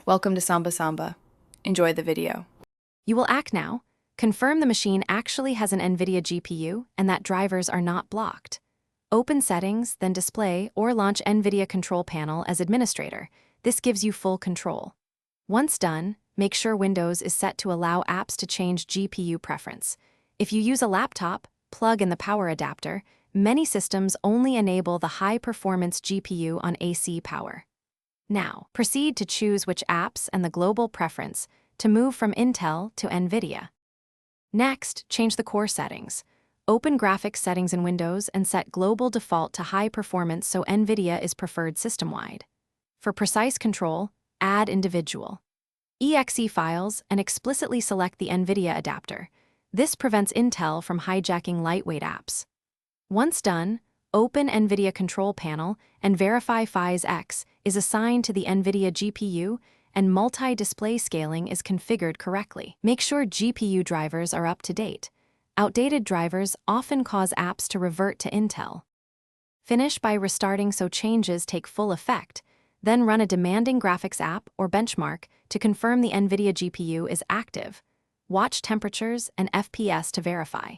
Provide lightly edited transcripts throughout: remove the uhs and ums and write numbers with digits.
Welcome to Samba Samba. Enjoy the video. You will act now. Confirm the machine actually has an Nvidia GPU and that drivers are not blocked. Open Settings, then Display or launch Nvidia Control Panel as administrator. This gives you full control. Once done, make sure Windows is set to allow apps to change GPU preference. If you use a laptop, plug in the power adapter. Many systems only enable the high-performance GPU on AC power. Now, proceed to choose which apps and the global preference to move from Intel to Nvidia. Next, change the core settings. Open graphics settings in Windows and set global default to high performance so Nvidia is preferred system-wide. For precise control, add individual exe files and explicitly select the Nvidia adapter. This prevents Intel from hijacking lightweight apps. Once done, open Nvidia Control Panel and verify FIS X is assigned to the Nvidia GPU and multi-display scaling is configured correctly. Make sure GPU drivers are up to date. Outdated drivers often cause apps to revert to Intel. Finish by restarting so changes take full effect, then run a demanding graphics app or benchmark to confirm the Nvidia GPU is active. Watch temperatures and FPS to verify.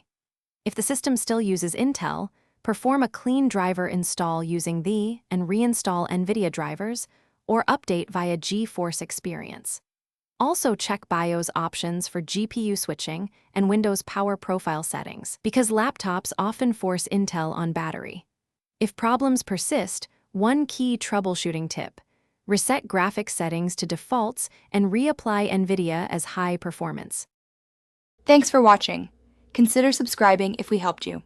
If the system still uses Intel, perform a clean driver install using the and reinstall Nvidia drivers or update via GeForce Experience. Also check BIOS options for GPU switching and Windows power profile settings because laptops often force Intel on battery. If problems persist, one key troubleshooting tip: reset graphics settings to defaults and reapply Nvidia as high performance. Thanks for watching. Consider subscribing if we helped you.